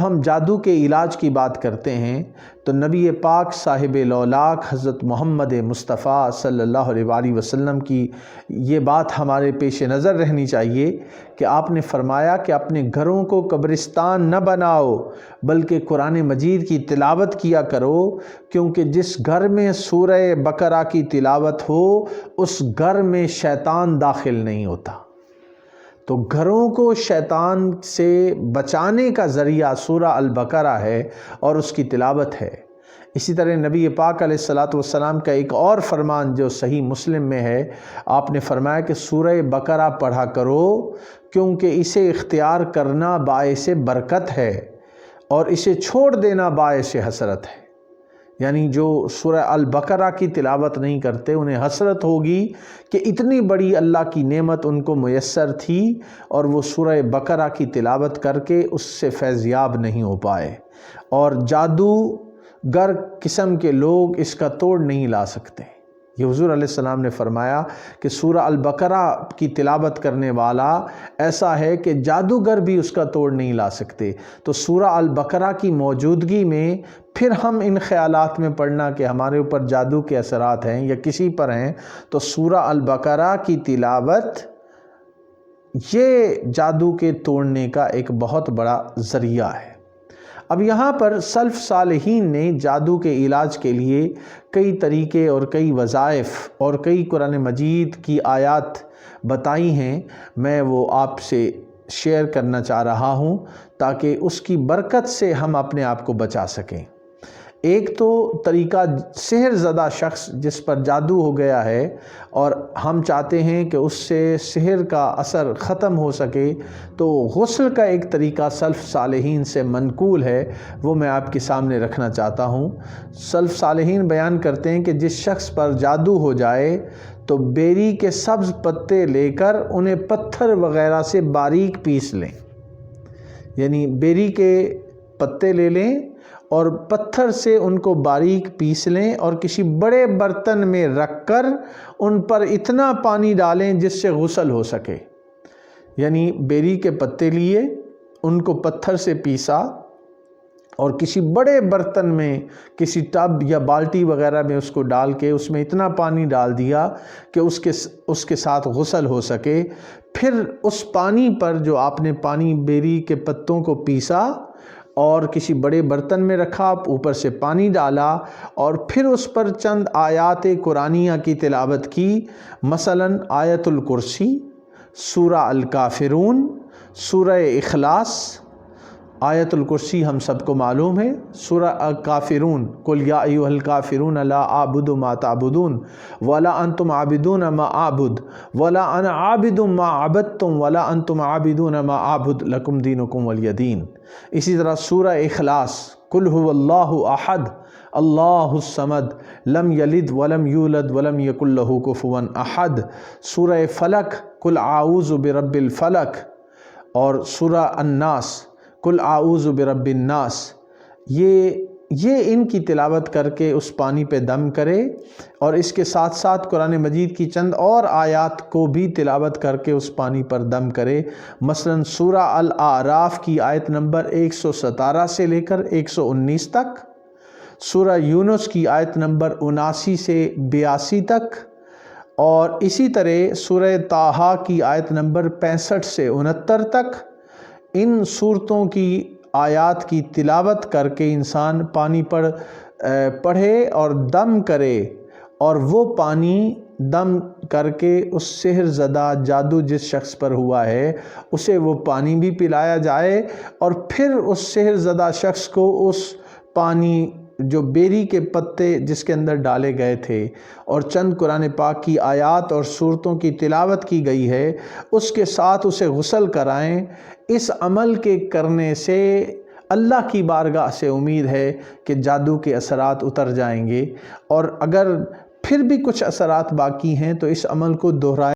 ہم جادو کے علاج کی بات کرتے ہیں تو نبی پاک صاحب لولاک حضرت محمد مصطفیٰ صلی اللہ علیہ وسلم کی یہ بات ہمارے پیش نظر رہنی چاہیے کہ آپ نے فرمایا کہ اپنے گھروں کو قبرستان نہ بناؤ بلکہ قرآن مجید کی تلاوت کیا کرو، کیونکہ جس گھر میں سورہ بقرہ کی تلاوت ہو اس گھر میں شیطان داخل نہیں ہوتا۔ تو گھروں کو شیطان سے بچانے کا ذریعہ سورہ البقرہ ہے اور اس کی تلاوت ہے۔ اسی طرح نبی پاک علیہ السلام کا ایک اور فرمان جو صحیح مسلم میں ہے، آپ نے فرمایا کہ سورہ بقرہ پڑھا کرو کیونکہ اسے اختیار کرنا باعث برکت ہے اور اسے چھوڑ دینا باعث حسرت ہے۔ یعنی جو سورہ البقرہ کی تلاوت نہیں کرتے انہیں حسرت ہوگی کہ اتنی بڑی اللہ کی نعمت ان کو میسر تھی اور وہ سورہ بقرہ کی تلاوت کر کے اس سے فیضیاب نہیں ہو پائے۔ اور جادوگر قسم کے لوگ اس کا توڑ نہیں لا سکتے۔ یہ حضور علیہ السلام نے فرمایا کہ سورہ البقرہ کی تلاوت کرنے والا ایسا ہے کہ جادوگر بھی اس کا توڑ نہیں لا سکتے۔ تو سورہ البقرہ کی موجودگی میں پھر ہم ان خیالات میں پڑھنا کہ ہمارے اوپر جادو کے اثرات ہیں یا کسی پر ہیں، تو سورہ البقرہ کی تلاوت یہ جادو کے توڑنے کا ایک بہت بڑا ذریعہ ہے۔ اب یہاں پر سلف صالحین نے جادو کے علاج کے لیے کئی طریقے اور کئی وظائف اور کئی قرآن مجید کی آیات بتائی ہیں، میں وہ آپ سے شیئر کرنا چاہ رہا ہوں تاکہ اس کی برکت سے ہم اپنے آپ کو بچا سکیں۔ ایک تو طریقہ سحر زدہ شخص جس پر جادو ہو گیا ہے اور ہم چاہتے ہیں کہ اس سے سحر کا اثر ختم ہو سکے، تو غسل کا ایک طریقہ سلف صالحین سے منقول ہے، وہ میں آپ کے سامنے رکھنا چاہتا ہوں۔ سلف صالحین بیان کرتے ہیں کہ جس شخص پر جادو ہو جائے تو بیری کے سبز پتے لے کر انہیں پتھر وغیرہ سے باریک پیس لیں، یعنی بیری کے پتے لے لیں اور پتھر سے ان کو باریک پیس لیں اور کسی بڑے برتن میں رکھ کر ان پر اتنا پانی ڈالیں جس سے غسل ہو سکے۔ یعنی بیری کے پتے لیے، ان کو پتھر سے پیسا اور کسی بڑے برتن میں، کسی ٹب یا بالٹی وغیرہ میں اس کو ڈال کے اس میں اتنا پانی ڈال دیا کہ اس کے ساتھ غسل ہو سکے۔ پھر اس پانی پر جو آپ نے پانی بیری کے پتوں کو پیسا اور کسی بڑے برتن میں رکھا، اوپر سے پانی ڈالا اور پھر اس پر چند آیات قرآنیہ کی تلاوت کی، مثلا آیت الکرسی، سورہ الکافرون، سورہ اخلاص۔ آیت الکرسی ہم سب کو معلوم ہے، سورہ الکافرون قل یا ایھا الکافرون لا اعبد ما تعبدون ولا انتم عابدون ما اعبد ولا انا عابد ما عبدتم ولا انتم عابدون ما اعبد لکم دینکم ولی دین۔ اسی طرح سورہ اخلاص قل هو اللہ احد اللہ الصمد لم یلد ولم یولد ولم یکن لہ کفوا احد۔ سورہ فلق قل اعوذ برب الفلق، اور سورہ الناس قل اعوذ برب الناس۔ یہ ان کی تلاوت کر کے اس پانی پہ دم کرے اور اس کے ساتھ ساتھ قرآن مجید کی چند اور آیات کو بھی تلاوت کر کے اس پانی پر دم کرے، مثلا سورہ الاعراف کی آیت نمبر 117 سے لے کر 119 تک، سورہ یونس کی آیت نمبر 79 سے 82 تک، اور اسی طرح سورہ طٰہٰ کی آیت نمبر 65 سے 69 تک۔ ان صورتوں کی آیات کی تلاوت کر کے انسان پانی پر پڑھے اور دم کرے، اور وہ پانی دم کر کے اس سحر زدہ جادو جس شخص پر ہوا ہے اسے وہ پانی بھی پلایا جائے، اور پھر اس سحر زدہ شخص کو اس پانی جو بیری کے پتے جس کے اندر ڈالے گئے تھے اور چند قرآن پاک کی آیات اور سورتوں کی تلاوت کی گئی ہے اس کے ساتھ اسے غسل کرائیں۔ اس عمل کے کرنے سے اللہ کی بارگاہ سے امید ہے کہ جادو کے اثرات اتر جائیں گے، اور اگر پھر بھی کچھ اثرات باقی ہیں تو اس عمل کو دہرائیں۔